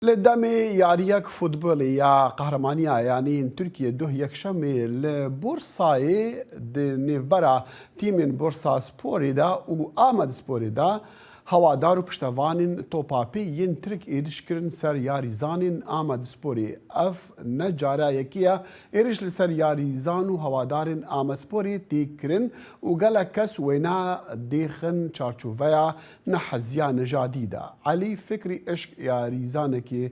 لدم یاریک فوتبال یا قهرمانی یعنی ترکیه دو یکشنبه لبورسای نوبرا تیم بورسا سپوری دا و آمد سپوری دا هوادار و پشتوانین توپاپی ین ترک ایرش کرن سر یاریزانین آمد سپوری اف نجارا یکیه ایرش لسر یاریزان و هوادارین آمد سپوری تی کرن و گل کس وینا دیخن چارچوبیا نحزیا نجادی دا علی فکری عشق یاریزانه که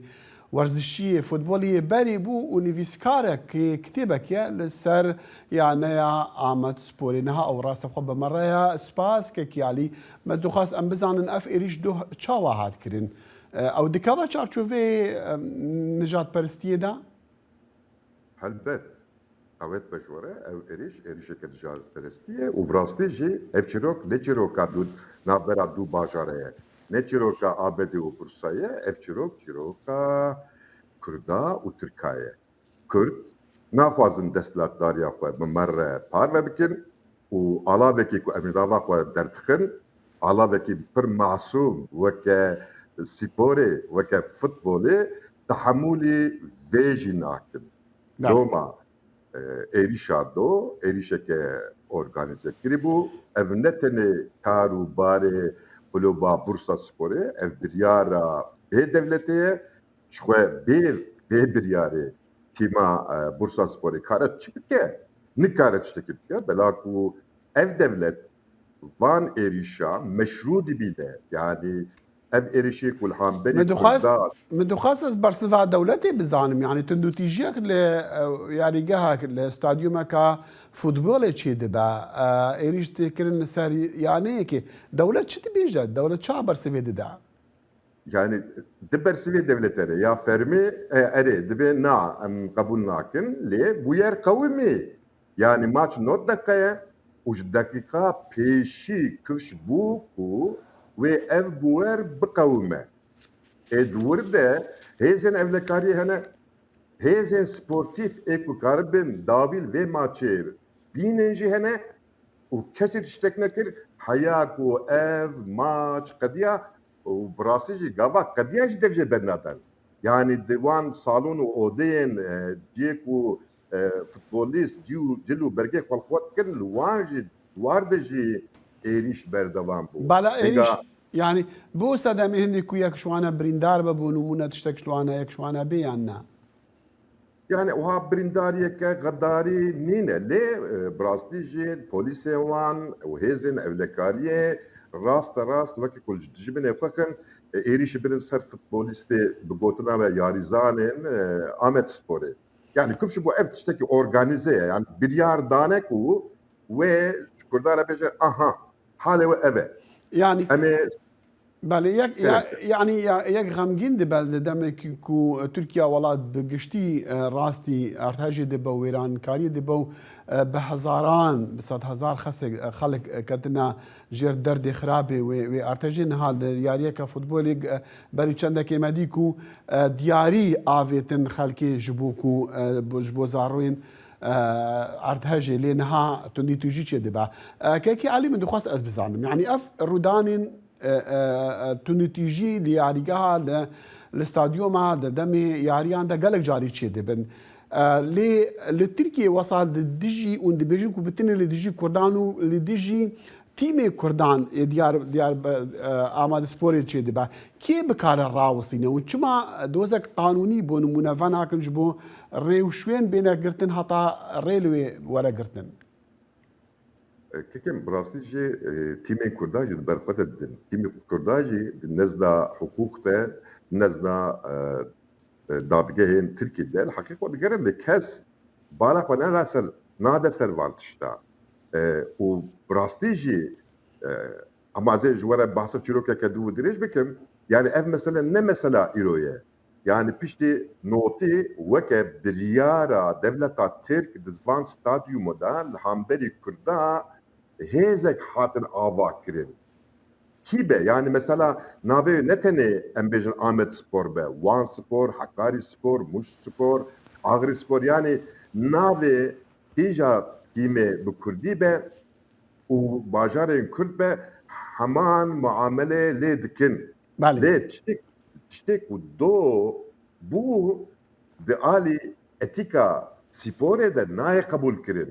ورزشی فوتبالی بری بو و نویسکاره که کتیبک لسر یعنی آمد سپوری نها او راست خب بمره سپاس که کیالی مدو خاص ام بزانن اف ایریش دو چاوا هات کرن او دکاوا چارچوبه نجات پرستیه دا هلبت اوت بجوره او ایریش که نجات پرستیه و براستی جی اف چیروک لچیروکا دو نابرا دو باجاره نه چیروکا آبدی و بورسایه اف چیروکا کردا و ترکایه کرد ناخوازن دستلاتداری خو بمره پار بکن و علاوه که امیراوا خو درتخن علاوه که پر معصوم وک سپوری وک فوتبالی تحملی ویجی ناکن دوما ایریشا که ارگانیزه کری بو اف نتنی کارو باره بلوبا بورسا سپوری اف بریارا به دولتیه شوه به بریاره تیما بورسا سپوری کارت چی بکه نکارت چی بکه بلاکو اف دولت وان ایریشا مشروطی بیده یعنی اف ایریشی کل هم بری مدخواست از برسفا دولتی بزانم يعني تندو تيجيك يعني جهك الاستاديوم كا فوتبول چی دبا ایریش تکرن سر يعني كي دولت چی بيجا دولت چا برسفا ده يعني دبر سوي دولتره يا فرمي اري دبي نا ام قبول ناكن ليه بوير قومي يعني ماتش نوت دقيقه وش دقيقه بيشي كش بوكو و اف بوير بقومه ادور ده هيزن افلكاري هنا هيزن سبورتيف ايكو كاربن دابيل و ماتشير بيننجي هنا وكسر تشتكنكر حياكو اف ماتش قديا وبراسيجي جافا قديش دفجة برناتن يعني ديوان صالون واودين جيكو فوتبوليست جلو برجي خلقوات كن لوانجي واردجي ايريش بردوان بو بالا ايريش يعني بو سدامي هني كوياك شوانا بريندار ببو نمونا تشتك شوانا يك شوانا بيانا يعني وها برينداريك غداري نينا ليه براستيجي بوليسي وان وهيزن اولكاريه راست وكي كل جبنا فكن ايريش بن سر فوتبوليستي بقوتنا و ياريزانن امت سبوري يعني كيف شو اف تشتكي اورغانيزي يعني بليار دانك و كردار بيجر اها حاله و يعني بله يعني یک غمگین دبل دمک کو ترکیه ولات بگشتی راستی ارتجی دبو ویرانکاری دبو به هزاران به صد هزار خلق کتنا جر درد خرابه و ارتجی نهال یاریه که فوتبال بری چنده که مدیکو دیاری آویتن خلقی جبوکو بوزاروین ارتجی لینها تندی توجی چه دبا که علی من دخواست از بزنم يعني اف رودانین تونتيجي لياريجها الاستاديوم دمي ياريان دا قالك جاري تشي دبن لتركيا وصل ديجي وند بيجيكو بتني لديجي كردانو لديجي تيمي كردان ديار آماد سپوری تشي دبا كي بكار الراوسينه وچما دوزك قانوني بو نمونه فانا كنجبو ريوشوين بين قرتن حتى ريلوي ولا قرتن كيكم براستيجي تيمين كرداجي برفت الدن تيمين كرداجي نزل حقوقته نزل دادگاهين تركي ده الحقيقة ودقرن لكاس بالا فانا نادا سرفانتشتا وبراستيجي اما زي جوارا بحث تشيروكا كدو دريج بكم يعني اف مثلا نمثلا ايرويا يعني بيشتي نوتي وكا بريارا دولتا ترك دزبان ستاديوم دا الهامبري كردا هيزك حاتن آوا كرين كيبه يعني مثلا ناوي نتني امبيجن آمد سبور به وان سبور حقاري سبور مش سبور آغري سبور يعني ناوي تيجا كيمه بكردي به وباجارين كرد به همان معامله ليدكن ليه تشتێک و دۆ بوو دعالی ئەتیکا سپۆرێ de nayê qebûlkirin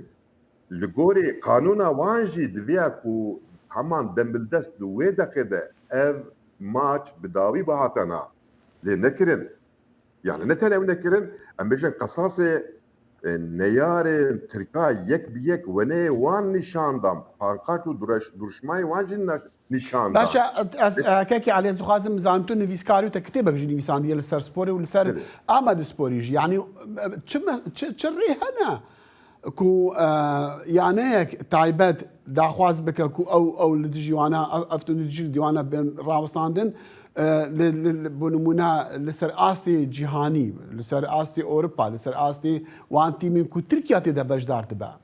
li gorî qanûna wan jî diviya ku heman dembildest li wê deqê de ev maç bi dawî bihatena lê nekirin. Yani ne tenê ew nekirin, em bêjin qesasê neyarên Tirka yek bi yek weneyê wan nîşan dan, pankart û duruşmayê wan jî nîşan dan. باشا كاكي علي دخوازم زانتو نویسکاری و تكتبك جي نویساندیه لسر سپوری و لسر آمد سپوریج يعني چري هنا كو يعني تعيبات داخواز بك كو او لدجيوانا افتو لدجي ديوانا بين راوستاندن بنمونا لسر آستي جهاني لسر آستي اوروبا لسر آستي وانتي من كو تركيا تدا بجدار تبا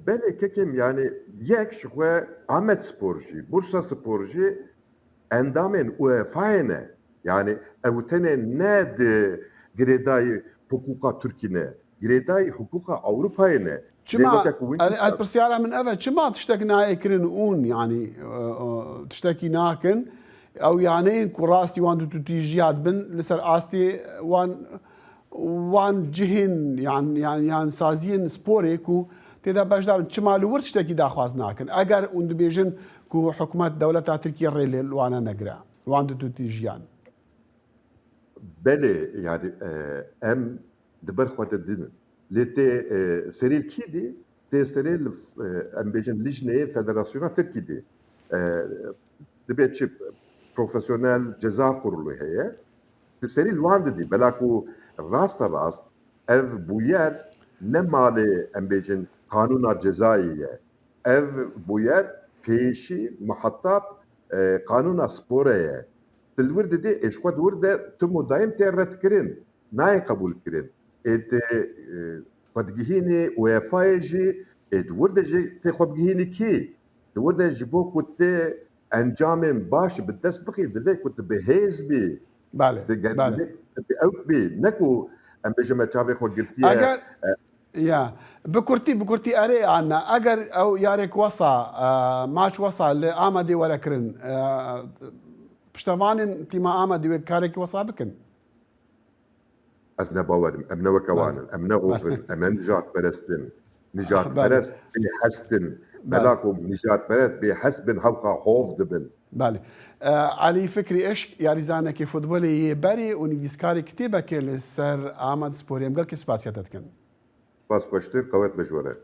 بله kekim yani yek şuhe Ahmet Sporji, Bursa Sporji endamên UEFA'ye ne? Yani evtene ne de giredayı hukuka Türkiye, giredayı hukuka Avrupa'ya ne? شما البرسيارة من أبد شما تشتكي ناكرن اون يعني تشتكي ناكن او يعني كراسي وان تتيجيات بن لسر آستي وان جهن يعني سازين سبوري كو تدا بجدار شما لور تشتكي داخواز ناكن اگر اون بيجن كو حكومات دولة تركيا ريل وانا نقرا وان تتيجيان بله يعني ام دبر خود الدين لتي سريل كيدي تي سريل ام بيجن لجنه فدراسيون تركيدي دبيتش بروفيسيونيل جزاء قرلو هي سريل واند دي بلاكو راست اف بوير نمالي ام بيجن قانون جزائيه اف بوير بيشي محطات قانون سبوريه الورد دي ايش قد ورده تمو دايم تيرت كرين ناي قبول كرين ات قد جهيني ويفا جي ات ورد جي تاخذ جهيني كي ورد جيبو كنت انجام باش بالدست بقي دفي كنت بهيز بي بالي او بي نكو ام بيجما تشافي خو قلتي يا بكرتي اري عنا اگر او يارك وصا ماتش وصا لامدي ولا كرن پشتوانین تیما آمدی و کاری که وصا بکن. از نباورم، ام نوکوانن، ام نغوفن، ام نجات پرستن، نجات پرست بی حستن، بلاکم نجات پرست بی حسبن هوقا خوف دبن. بله. علی فکری ايش یاری زانه که فوتبالی بری و نویسکاری کتیبه که لسر آمد سپوریم گل که سپاسیتت کن. باز خوشتر قوت بجوره.